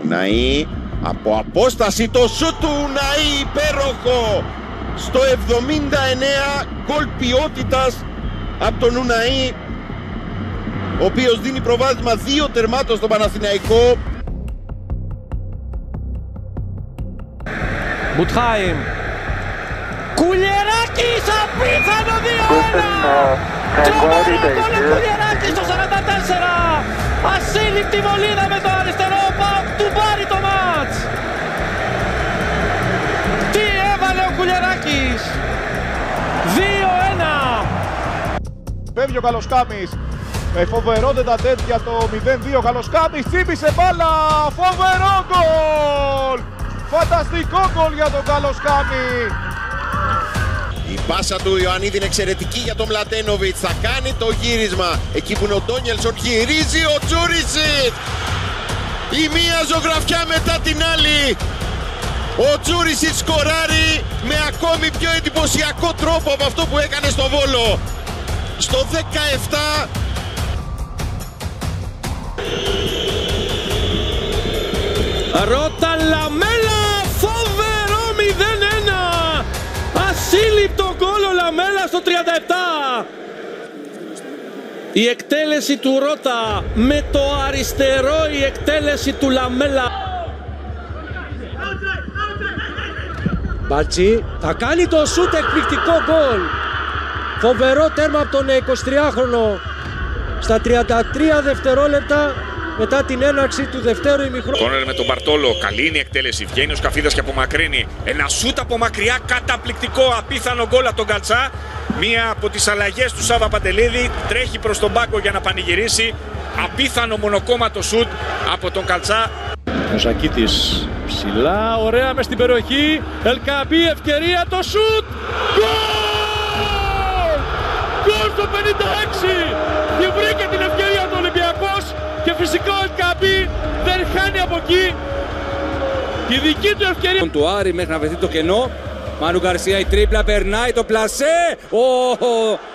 Ουναή, από απόσταση το σούτ του Ουναή, υπέροχο! Στο 79, γκολ ποιότητας από τον Ουναή, ο οποίος δίνει προβάδισμα 2 τερμάτων στο Παναθηναϊκό. Μπουτχάιμ, Κουλιεράκης, απίθανο 2-1! Τρομερό γκολ ο Κουλιεράκης στο 44! Ασύλληπτη βολίδα με το αριστερό, ΠΑΟΚ του πάρει το μάτς! Τι έβαλε ο Κουλιεράκης! 2-1! Φεύγει ο Καλοσκάμης, με φοβερότητα τέτοια το 0-2, Καλοσκάμης τσίπησε μπάλα, φοβερό γκολ! Φανταστικό γκολ για τον Καλοσκάμη! Η πάσα του Ιωαννίδη είναι εξαιρετική για τον Μλαντένοβιτς, θα κάνει το γύρισμα, εκεί που είναι ο Ντόνιελσον, γυρίζει ο Τζούρισιτς! Η μία ζωγραφιά μετά την άλλη! Ο Τζούρισιτς σκοράρει με ακόμη πιο εντυπωσιακό τρόπο από αυτό που έκανε στο Βόλο. Στο 17. Ρώτα Λαμέλα, φοβερό 0-1! Ασύλληπτο γκολ ο Λαμέλα στο 37. Η εκτέλεση του Ρώτα με το αριστερό, η εκτέλεση του Λαμέλα. Μπαλτσί θα κάνει το σούτ, εκπληκτικό γκολ. Φοβερό τέρμα από τον 23χρονο στα 33 δευτερόλεπτα μετά την έναρξη του δευτέρου ημιχρόνου. Κόρνερ με τον Μπαρτόλο, καλή είναι η εκτέλεση, βγαίνει ο Σκαφίδας και απομακρύνει. Ένα σούτ από μακριά, καταπληκτικό, απίθανο γκολ από τον Καλτσά. Μία από τις αλλαγές του Σάβα Παντελίδη, τρέχει προς τον πάγκο για να πανηγυρίσει. Απίθανο μονοκόμματο σούτ από τον Καλτσά. Ο Ζακίτης ψηλά, ωραία μες στην περιοχή, Ελκαμπή, ευκαιρία, το σούτ! Γκολ! Γκολ στο 56! Και βρήκε την ευκαιρία του Ολυμπιακός και φυσικά ο Ελκαμπή δεν χάνει από εκεί τη δική του ευκαιρία. Του Άρη μέχρι να βρεθεί το κενό. Μάνου Γκαρσία, η τρίπλα περνάει, το πλασέ!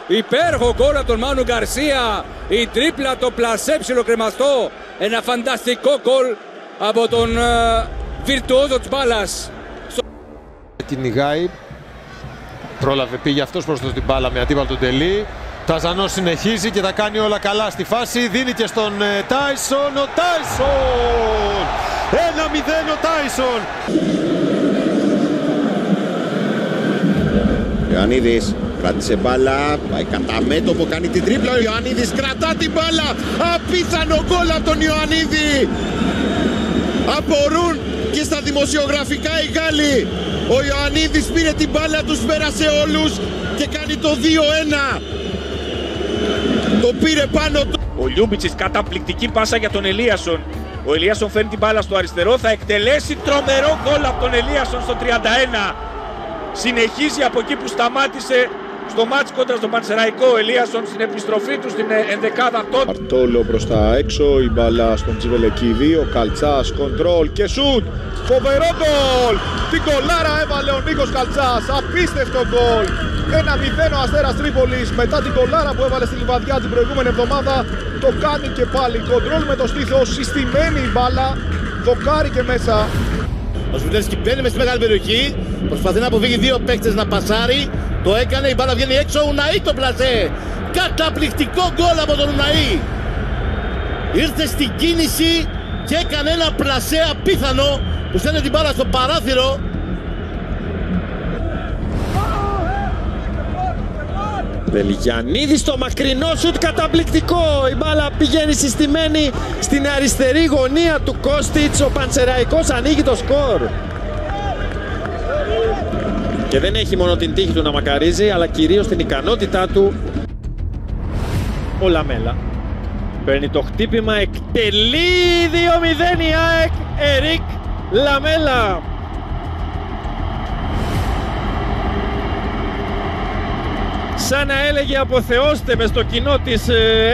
Υπέροχο γκολ από τον Μάνου Γκαρσία! Η τρίπλα, το πλασέ ψιλοκρεμαστό! Ένα φανταστικό γκολ από τον βιρτουόζο της μπάλας. Κυνηγάει, πρόλαβε, πήγε αυτός προς την μπάλα με αντίπαλο τον Τελή. Ταζανός συνεχίζει και τα κάνει όλα καλά στη φάση, δίνει και στον Τάισον, ο Τάισον! 1-0 ο Τάισον! Ιωαννίδης κράτησε μπάλα, πάει κατά μέτωπο, κάνει την τρίπλα, ο Ιωαννίδης κρατά την μπάλα, απίθανο γκολ από τον Ιωαννίδη! Απορούν και στα δημοσιογραφικά οι Γάλλοι. Ο Ιωαννίδης πήρε την μπάλα, τους πέρασε όλους και κάνει το 2-1. Το πήρε πάνω του. Ο Λιούμπιτσης, καταπληκτική πάσα για τον Ελίασον. Ο Ελίασον φέρνει την μπάλα στο αριστερό, θα εκτελέσει τρομερό γκολ από τον Ελίασον στο 31. Συνεχίζει από εκεί που σταμάτησε στο μάτς κόντρα στον Πανσεραϊκό. Ο Ελίασον στην επιστροφή του στην ενδεκάδα αυτό. Μπαρτόλο προς τα έξω, η μπάλα στον Τσιβελεκίδη, ο Καλτσάς, κοντρόλ και σουτ! Φοβερό γκολ! Την γκολάρα έβαλε ο Νίκος Καλτσάς, απίστευτο γκολ! 1-0 ο Αστέρας Τρίπολης μετά την γκολάρα που έβαλε στη Λιβαδιά την προηγούμενη εβδομάδα. Το κάνει και πάλι, κοντρόλ με το στήθος, συστημένη η μπάλα, δοκάρει και μέσα. Ο Σβιντέρσκι μπαίνει μες στη μεγάλη περιοχή, προσπαθεί να αποφύγει 2 παίκτες να πασάρει. Το έκανε, η μπάλα βγαίνει έξω, ο Ουναή το πλασέ. Καταπληκτικό γκολ από τον Ουναή. Ήρθε στην κίνηση και έκανε ένα πλασέ απίθανο που στέλνει την μπάλα στο παράθυρο. Βελιγιαννίδης στο μακρινό σουτ, καταπληκτικό! Η μπάλα πηγαίνει συστημένη στην αριστερή γωνία του Κώστιτς. Ο Πανσεραϊκός ανοίγει το σκορ. Και δεν έχει μόνο την τύχη του να μακαρίζει, αλλά κυρίως την ικανότητά του. Ο Λαμέλα παίρνει το χτύπημα, εκτελεί 2-0 η ΑΕΚ. Ερικ Λαμέλα. Σαν να έλεγε αποθεώστε με στο κοινό της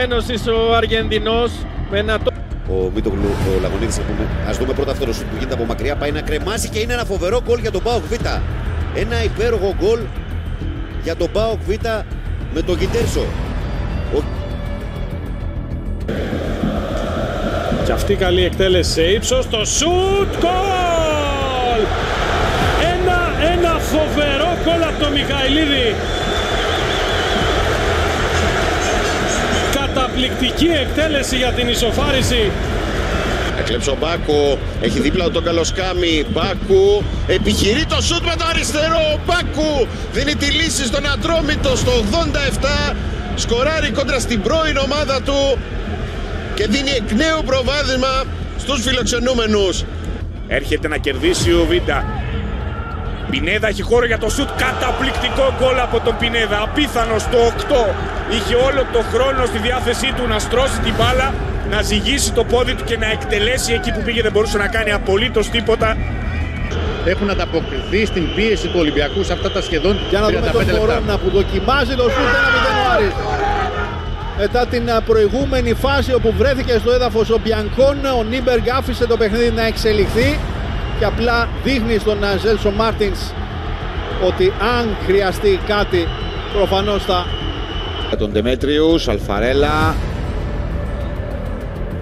Ένωσης ο Αργεντινός. Με ένα... Ο Μίτογλου, ο Λαγωνίδης, ας δούμε πρώτα αυτό το σουτ που γίνεται από μακριά, πάει να κρεμάσει και είναι ένα φοβερό γκολ για τον ΠΑΟΚ Β. Ένα υπέροχο γκολ για τον ΠΑΟΚ Β με τον Γκιντέρσο. Και αυτή καλή εκτέλεση σε ύψος, το σουτ, γκολ! Ένα φοβερό γκολ από τον Μιχαηλίδη. Καταπληκτική εκτέλεση για την ισοφάριση. Έκλεψε ο Μπάκου, έχει δίπλα τον Καλοσκάμι. Μπάκου επιχειρεί το σουτ με το αριστερό. Μπάκου δίνει τη λύση στον Ατρόμητο στο 87. Σκοράρει κόντρα στην πρώην ομάδα του και δίνει εκ νέου προβάδισμα στους φιλοξενούμενους. Έρχεται να κερδίσει ο Βίντα. Πινέδα έχει χώρο για το σουτ. Καταπληκτικό γκολ από τον Πινέδα. Απίθανο στο 8. Είχε όλο το χρόνο στη διάθεσή του να στρώσει την μπάλα, να ζυγίσει το πόδι του και να εκτελέσει εκεί που πήγε. Δεν μπορούσε να κάνει απολύτως τίποτα. Έχουν ανταποκριθεί στην πίεση του Ολυμπιακού σε αυτά τα σχεδόν 35 λεπτά. Για να δούμε τον Κορώνα που δοκιμάζει το σουτ 1-0 ο Άρης. Μετά την προηγούμενη φάση όπου βρέθηκε στο έδαφος ο Μπιανκόν, ο Νίμπεργκ άφησε το παιχνίδι να εξελιχθεί και απλά δείχνει στον Ζέλσο Μάρτινς ότι αν χρειαστεί κάτι προφανώς θα... Τον Ντεμέτριους, Αλφαρέλα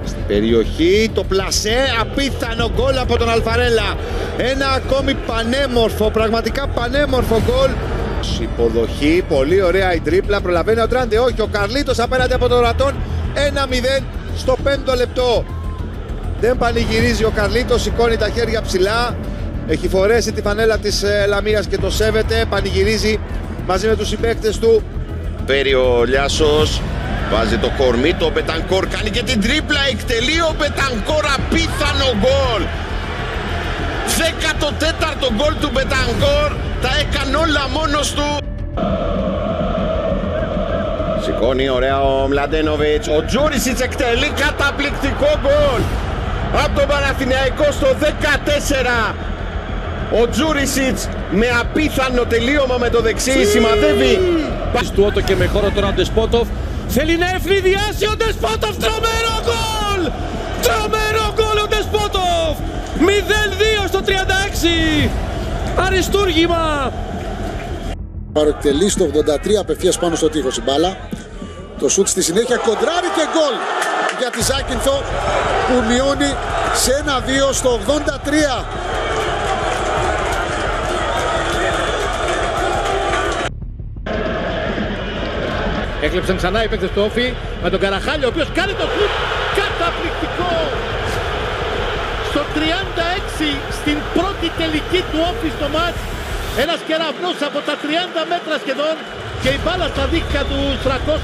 στην περιοχή, το πλασέ, απίθανο γκολ από τον Αλφαρέλα. Ένα ακόμη πανέμορφο, πραγματικά πανέμορφο γκολ. Υποδοχή, πολύ ωραία η τρίπλα, προλαβαίνει ο Τράντε, όχι, ο Καρλίτος απέναντι από τον Ρατών. 1-0 στο 5ο λεπτό. Δεν πανηγυρίζει ο Καρλίτος, σηκώνει τα χέρια ψηλά. Έχει φορέσει τη φανέλα της Λαμίας και το σέβεται, πανηγυρίζει μαζί με τους συμπαίκτες του. Παίρνει ο Λιάσος, βάζει το κορμί, το Μπετανκόρ κάνει και την τρίπλα, εκτελεί ο Μπετανκόρ, απίθανο γκολ. 14ο γκολ του Μπετανκόρ, τα έκανε όλα μόνος του. Σηκώνει ωραία ο Μλαντένοβιτς, ο Τζούρισιτς εκτελεί καταπληκτικό γκολ από τον Παναθηναϊκό στο 14. Ο Τζούρισιτς με απίθανο τελείωμα με το δεξί σημαδεύει. Του Ότο και με χώρο τον Ντεσπότοφ. Θέλει να ευνηδιάσει ο Ντεσπότοφ. Τρομερό γκολ! Τρομερό γκολ ο Ντεσπότοφ! 0-2 στο 36. Αριστούργημα. Παροκτελεί στο 83 απευθείας πάνω στο τείχος η μπάλα. Το σουτ στη συνέχεια κοντράρει και γκολ για τη Ζάκυνθο που μειώνει σε 1-2 στο 83. Έκλεψαν ξανά οι παίκτες του Όφη με τον Καραχάλη, ο οποίος κάνει το σουτ καταπληκτικό. Στο 36 στην πρώτη τελική του Όφη στο μάτς. Ένας κεραυνός από τα 30 μέτρα σχεδόν και η μπάλα στα δίχτυα του Στρακός.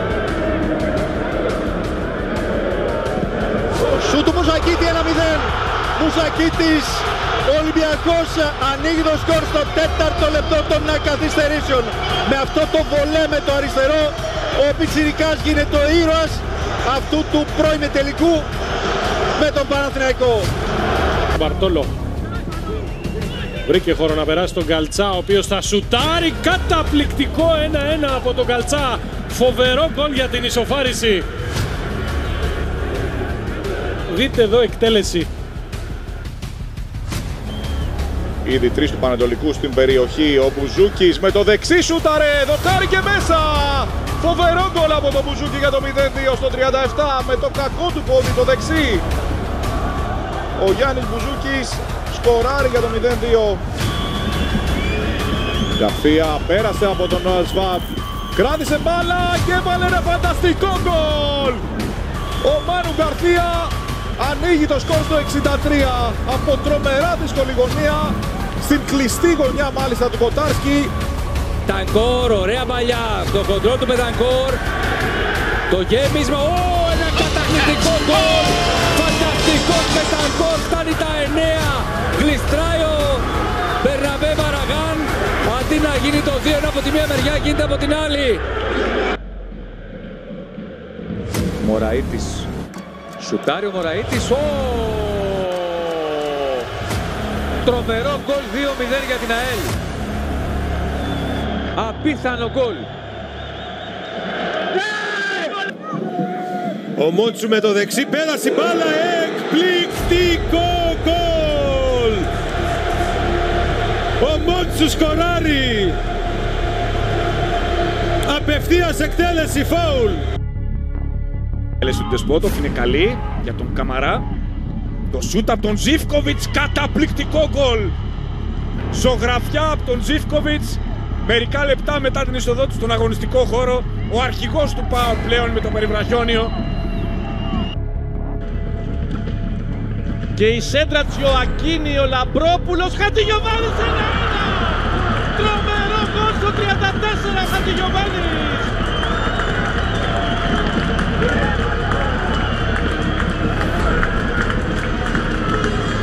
Ο σουτ του Μουζακίτη 1-0. Μουζακίτης, ο Ολυμπιακός ανοίγει το σκορ στο 4ο λεπτό των καθυστερήσεων. Με αυτό το βολέ με το αριστερό, ο Πιτσιρικάς γίνεται ο ήρωας αυτού του πρώην τελικού με τον Παναθηναϊκό. Μπαρτόλο βρήκε χώρο να περάσει τον Καλτσά, ο οποίος θα σουτάρει. Καταπληκτικό 1-1 από τον Καλτσά. Φοβερό γκολ για την ισοφάριση. Δείτε εδώ εκτέλεση. Ήδη 3 του Πανατολικού στην περιοχή. Ο Μπουζούκης με το δεξί σούταρε. Δοκάρει και μέσα. Φοβερό γκολ από τον Μπουζούκη για το 0-2 στο 37 με το κακό του πόδι το δεξί. Ο Γιάννης Μπουζούκης σκοράρει για το 0-2. Γραφία πέρασε από τον Σβάμπ. Κράτησε μπάλα και έβαλε ένα φανταστικό γκολ. Ο Μάνου Γκαρθία ανοίγει το σκορ στο 63 από τρομερά δύσκολη γωνία, στην κλειστή γωνιά μάλιστα του Κοτάρσκι. Τανκόρ, ωραία παλιά, το κοντρόλ του Πετανκόρ, το γέμισμα, ένα καταπληκτικό γκολ, φανταστικό Πετανκόρ, φτάνει τα 9, γλιστράει ο Μπερναμπέ Μαραγάν, αντί να γίνει το 2 από τη μία μεριά γίνεται από την άλλη. Μωραΐτης, σουτάρει ο Μωραΐτης, τρομερό γκολ, 2-0 για την ΑΕΛ. Απίθανο γκολ. Ο Μόντσου με το δεξί πέρασε η μπάλα, εκπληκτικό γκολ. Ο Μόντσου σκοράρει. Απευθείας εκτέλεση, φάουλ. Η εκτέλεση του Ντεσπότοφ είναι καλή για τον Καμαρά. Το σούτ από τον Ζίβκοβιτς, καταπληκτικό γκολ. Ζωγραφιά από τον Ζίβκοβιτς. Μερικά λεπτά μετά την είσοδό του στον αγωνιστικό χώρο, ο αρχηγός του ΠΑΟΚ πλέον με το περιβραχιόνιο. Και η σέντρα της Ιωακίνη, ο Λαμπρόπουλος, Χατζηγιοβάνης 1-1! Τρομερό γκολ στο 34, Χατζηγιοβάνης!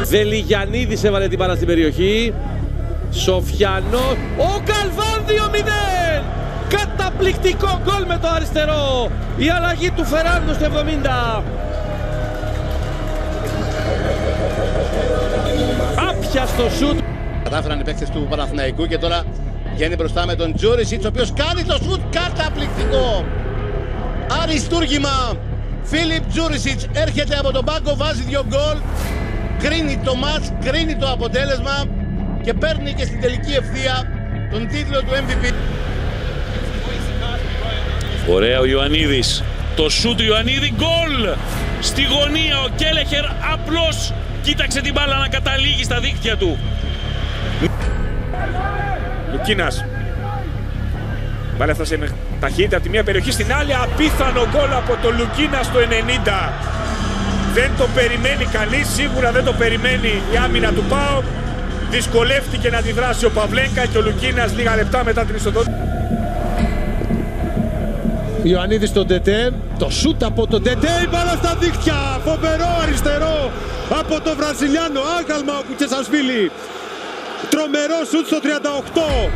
Δελιγιαννίδης έβαλε την μπάλα στην περιοχή. Σοφιανός, ο Καλβάν 2-0! Καταπληκτικό γκολ με το αριστερό! Η αλλαγή του Φεράντο στο 70. Άπιαστο σουτ. Κατάφεραν οι παίκτες του Παναθηναϊκού και τώρα βγαίνει μπροστά με τον Τζούρισιτς, ο οποίος κάνει το σουτ καταπληκτικό. Αριστούργημα. Φίλιπ Τζούρισιτς έρχεται από τον πάγκο, βάζει 2 γκολ. Κρίνει το μάτς, κρίνει το αποτέλεσμα και παίρνει και στην τελική ευθεία τον τίτλο του MVP. Ωραία ο Ιωαννίδης. Το σούτ του Ιωαννίδη, γκολ! Στη γωνία ο Κέλεχερ απλώς κοίταξε την μπάλα να καταλήγει στα δίκτυα του. Λουκίνας. Μπάλα έφτασε με ταχύτητα από τη μία περιοχή στην άλλη. Απίθανο γκολ από τον Λουκίνα στο 90. Δεν το περιμένει κανείς, σίγουρα δεν το περιμένει η άμυνα του ΠΑΟΚ. Δυσκολεύτηκε να αντιδράσει ο Παυλένκα και ο Λουκίνας λίγα λεπτά μετά την είσοδό του. Ιωαννίδης στον Τετέ, το σούτ από τον Τετέ, η μπάλα στα δίχτυα, φοβερό αριστερό από τον Βραζιλιάνο, άγαλμα ο Κουτσεσασβίλη, τρομερό σούτ στο 38.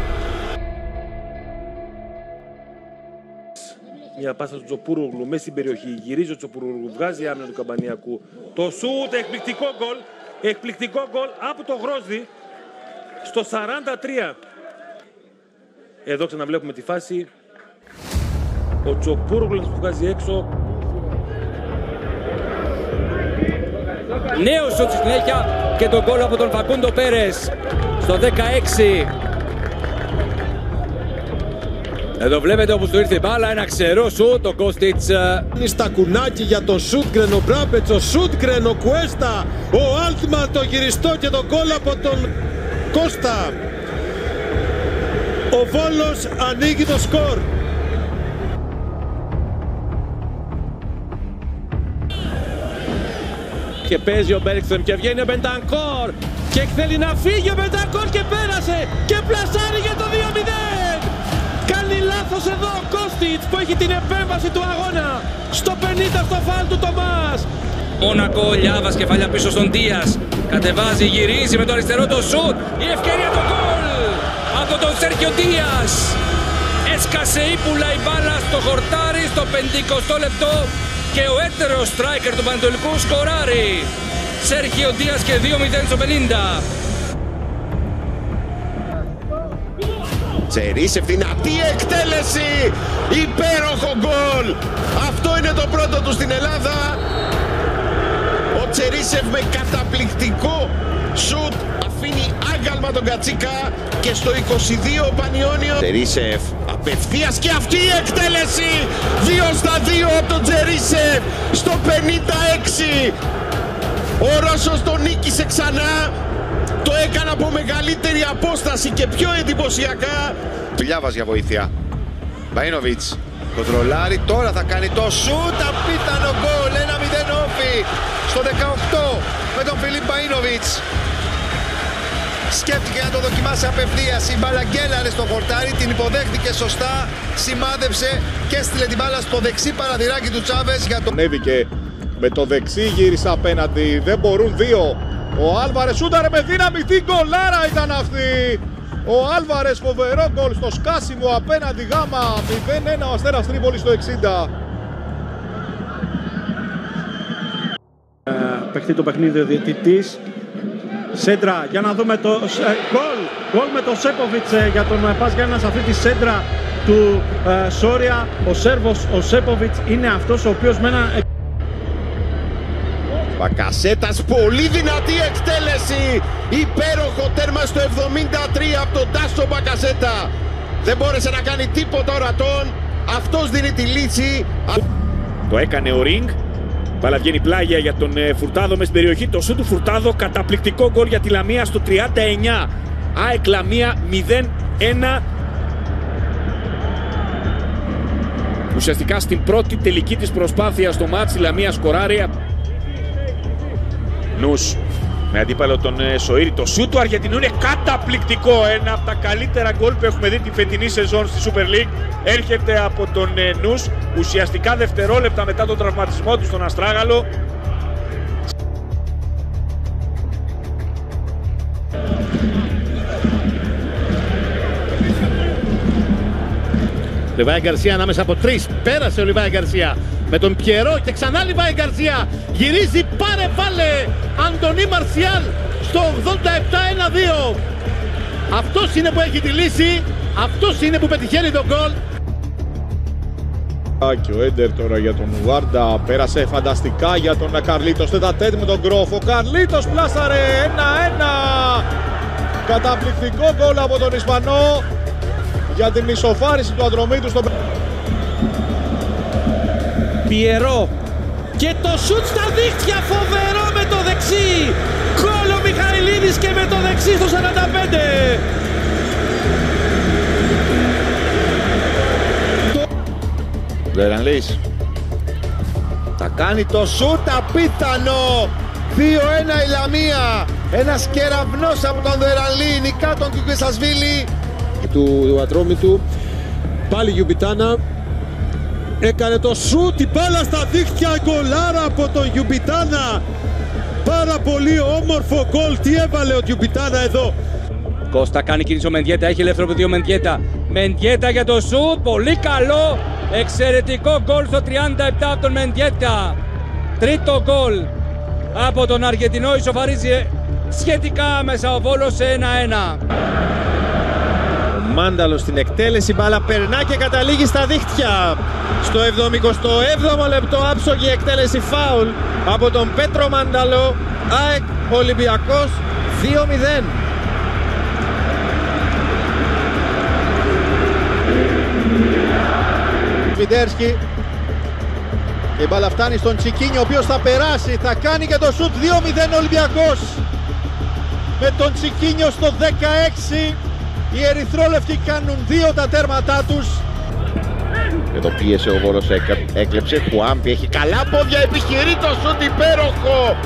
Μια πάσα του Τσοπούρουγλου μέσα στην περιοχή, γυρίζει ο Τσοπούρουγλου, βγάζει άμυνα του Καμπανιακού. Το σούτ, εκπληκτικό γκολ από το Γρόσδη στο 43. Εδώ ξαναβλέπουμε τη φάση. Ο Τσοπούρουγλος που βγάζει έξω. Νέο σουτ στη συνέχεια και τον γκολ από τον Φακούντο Πέρες στο 16. Εδώ βλέπετε όπου του ήρθε η μπάλα, ένα ξερό σουτ, ο Κώστιτς. Στα κουνάκι για τον Σούτγκρεν, ο Μπράμπετς, ο Σούτγκρεν, ο Κουέστα, ο Άλτμαν, το γυριστό και τον γκολ από τον Κώστα. Ο Βόλος ανοίγει το σκορ. Και παίζει ο Μπέρκστρεμ και βγαίνει ο Μπεντανκόρ και θέλει να φύγει ο Μπεντανκόρ και πέρασε και πλασάρει για το 2-0. Κάνει λάθος εδώ ο Κώστιτς που έχει την επέμβαση του αγώνα στο 50 στο φάουλ του Τομάς. Μόνακο, Λιάβας, κεφαλιά πίσω στον Δίας. Κατεβάζει, γυρίζει με το αριστερό το σουτ. Η ευκαιρία το γκολ από τον Σέρχιο Δίας. Έσκασε ύπουλα η μπάλα στο χορτάρι στο 50 λεπτό και ο έτερος στράικερ του Πανετολικού σκοράρει. Σέρχιο Δίας και 2-0 στο 50. Τσερίσεφ, δυνατή εκτέλεση, υπέροχο γκολ. Αυτό είναι το πρώτο του στην Ελλάδα. Ο Τσερίσεφ με καταπληκτικό σουτ αφήνει άγαλμα τον Κατσίκα και στο 22 ο Πανιόνιο. Τσερίσεφ απευθείας και αυτή η εκτέλεση 2-2 από τον Τσερίσεφ στο 56. Ο Ρώσος τον νίκησε ξανά. Το έκανε από μεγαλύτερη απόσταση και πιο εντυπωσιακά. Λιάβας για βοήθεια. Μπαϊνοβιτς κοντρολάρει, τώρα θα κάνει το σούτ, απίθανο γκολ, 1-0 όφι στο 18 με τον Φιλίπ Μπαϊνοβιτς. Σκέφτηκε να το δοκιμάσει απευθείας, η μπάλα γκέλαρε στο χορτάρι, την υποδέχτηκε σωστά, σημάδεψε και έστειλε την μπάλα στο δεξί παραθυράκι του Τσάβες για το... Ανέβηκε με το δεξί, γύρισε απέναντι, δεν μπορούν δύο. Ο Άλβαρες σούταρε με δύναμη, τι γκολάρα ήταν αυτή! Ο Άλβαρες φοβερό γκολ στο σκάσιμο απέναντι γάμα, 0-1 ο Αστέρας Τρίπολης στο 60. Παιχτεί το παιχνίδι ο διαιτητής. Σέντρα, για να δούμε το γκολ με τον Σέποβιτς για τον Πας Γιάννενα σε αυτή τη σέντρα του Σόρια. Ο Σέρβος, ο Σέποβιτς είναι αυτός ο οποίος με ένα... Μπακασέτας, πολύ δυνατή εκτέλεση, υπέροχο τέρμα στο 73 από τον Τάσο Μπακασέτα. Δεν μπόρεσε να κάνει τίποτα ο Ρατón, αυτός δίνει τη λύση. Το έκανε ο Ring, Μπάλα βγαίνει πλάγια για τον Φουρτάδο μες στην περιοχή. Το σούτ του Φουρτάδο, καταπληκτικό γκολ για τη Λαμία στο 39. ΑΕΚ Λαμία 0-1. Ουσιαστικά στην πρώτη τελική της προσπάθεια στο μάτς η Λαμία σκοράρει. Νους με αντίπαλο τον Σοήρη. Το σούτ του Αργεντινού είναι καταπληκτικό. Ένα από τα καλύτερα γκολ που έχουμε δει τη φετινή σεζόν στη Super League. Έρχεται από τον Νους ουσιαστικά δευτερόλεπτα μετά τον τραυματισμό του στον Αστράγαλο. Λιβάη Γκαρσία ανάμεσα από τρεις. Πέρασε ο Λιβάη Γκαρσία με τον Πιερό και ξανά Λιβάη Γκαρσία. Γυρίζει, πάρε βάλε. Αντωνί Μαρσιάλ στο 87-1-2. Αυτός είναι που έχει τη λύση. Αυτός είναι που πετυχαίνει τον γκολ. Και ο Έντερ τώρα για τον Ουάρντα. Πέρασε φανταστικά για τον Καρλίτος. Τετατέτ με τον Γκρόφ. Ο Καρλίτος πλάσαρε 1-1. Καταπληκτικό γκολ από τον Ισπανό για την ισοφάριση του Ατρομήτου στον... Πιερό και το σουτ στα δίχτυα, φοβερό με το δεξί. Γκολ ο Μιχαηλίδης και με το δεξί στο 45. Λερανλής θα κάνει το σούτ απίθανο. 2-1 η Λαμία. Ένας κεραυνός από τον Δερανλή νικά τον Κουκεσασβίλη. Του Ατρόμητου, πάλι Γιουμπιτάνα έκανε το σούτ, η μπάλα στα δίχτυα, γκολάρα από τον Γιουμπιτάνα. Πάρα πολύ όμορφο γκολ. Τι έβαλε ο Γιουμπιτάνα εδώ. Κώστα κάνει κίνηση ο Μεντιέτα, έχει ελεύθερο πεδίο Μεντιέτα. Μεντιέτα για το σούτ, πολύ καλό. Εξαιρετικό γκολ στο 37 από τον Μεντιέτα. Τρίτο γκολ από τον Αργεντινό, ισοφαρίζει σχετικά άμεσα ο Βόλος σε 1-1. Μάνταλο στην εκτέλεση, μπάλα περνά και καταλήγει στα δίχτυα. Στο 77ο λεπτό άψογη εκτέλεση φάουλ από τον Πέτρο Μάνταλο. ΑΕΚ Ολυμπιακός 2-0. Βιντέρσκι και η μπάλα φτάνει στον Τσικίνιο, ο οποίος θα περάσει, θα κάνει και το σουτ. 2-0 Ολυμπιακός με τον Τσικίνιο στο 16. Οι ερυθρόλευκοι κάνουν 2 τα τέρματά τους. Εδώ πίεσε ο Βόλος, έκλεψε. Χουάμπι έχει καλά πόδια, επιχειρεί το σούτ υπέροχο.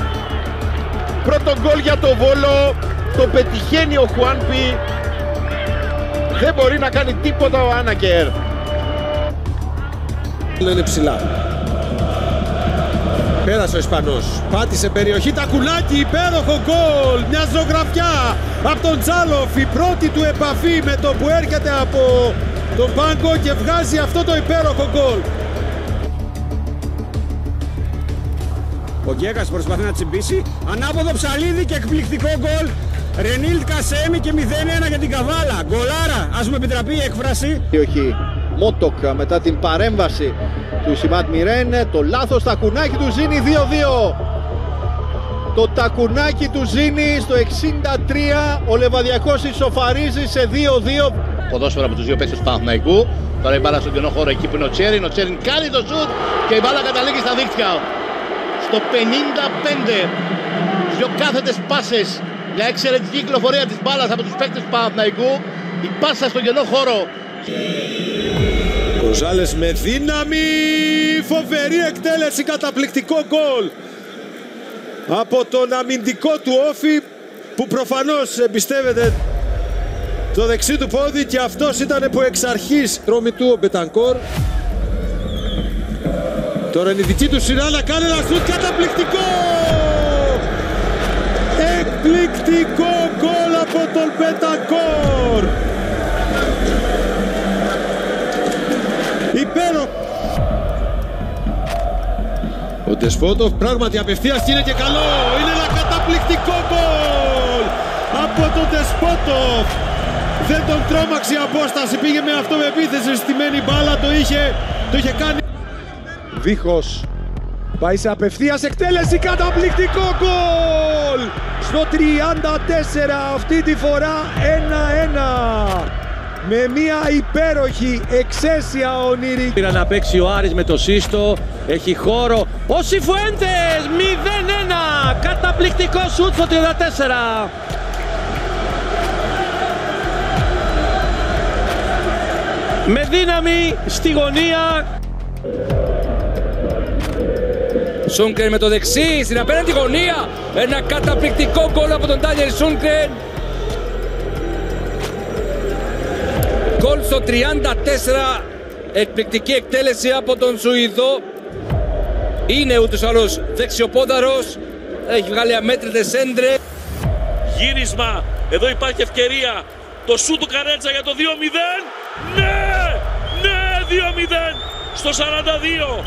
Πρώτο γκολ για το Βόλο. Το πετυχαίνει ο Χουάμπι. Δεν μπορεί να κάνει τίποτα ο Άνακερ. Είναι ψηλά. Πέρασε ο Ισπανός, πάτησε περιοχή, Τακουνάκη, υπέροχο γκολ, μια ζωγραφιά από τον Τζάλοφ, η πρώτη του επαφή με το που έρχεται από τον πάγκο και βγάζει αυτό το υπέροχο γκολ. Ο Γκέκας προσπαθεί να τσιμπήσει, ανάποδο ψαλίδι και εκπληκτικό γκολ. Ρενίλ Κασέμι και 0-1 για την Καβάλα. Γκολάρα, ας μου επιτραπεί η έκφραση. Όχι, Μότοκ μετά την παρέμβαση του Σιμάτ Μιρέν, το λάθος τακουνάκι του Ζήνη 2-2. Το τακουνάκι του Ζήνη στο 63, ο Λεβαδιακός ισοφαρίζει σε 2-2. Ποδόσφαιρο από τους δύο παίκτες του Παναθηναϊκού. Τώρα η μπάλα στον κενό χώρο εκεί που είναι ο Τσέριν. Ο Τσέριν κάνει το σουτ και η μπάλα καταλήγει στα δίχτυα. Στο 55, δύο κάθετες πάσες, μια εξαιρετική κυκλοφορία της μπάλας από τους παίκτες του Παναθηναϊκού. Η πάσα στον κενό χώρο. Γκοζάλες με δύναμη, φοβερή εκτέλεση, καταπληκτικό γκολ από τον αμυντικό του Όφη που προφανώς εμπιστεύεται το δεξί του πόδι και αυτός ήταν που εξ αρχής τρόμη του ο Μπετανκόρ. Τώρα είναι η δική του σειρά να κάνει ένα σουτ καταπληκτικό. Εκπληκτικό γκολ από τον Μπετανκόρ. Υπέροχο. Ο Ντεσπότοφ πράγματι απευθείας είναι και καλό. Είναι ένα καταπληκτικό γκολ από τον Ντεσπότοφ. Δεν τον τρόμαξε η απόσταση, πήγε με αυτοεπίθεση, στημένη μπάλα, το είχε κάνει. Βίχος πάει σε απευθείας εκτέλεση, καταπληκτικό γκολ στο 34, αυτή τη φορά 1-1. με μια υπέροχη εξαίσια ονειρική. Πήρα να παίξει ο Άρης με το Σύστο, έχει χώρο. Ο Σιφουέντες, 0-1, καταπληκτικό σουτ στο 34. Με δύναμη στη γωνία. Σούνκρεν με το δεξί στην απέναντι γωνία. Ένα καταπληκτικό γκολ από τον Ντάνιελ Σούνκρεν. Γκολ στο 34. Εκπληκτική εκτέλεση από τον Σουηδό. Είναι ούτως άλλως δεξιοπόδαρος. Έχει βγάλει αμέτρητες έντρες. Γύρισμα. Εδώ υπάρχει ευκαιρία. Το σούτ του Καρέτσα για το 2-0. Ναι! Ναι! 2-0 στο 42.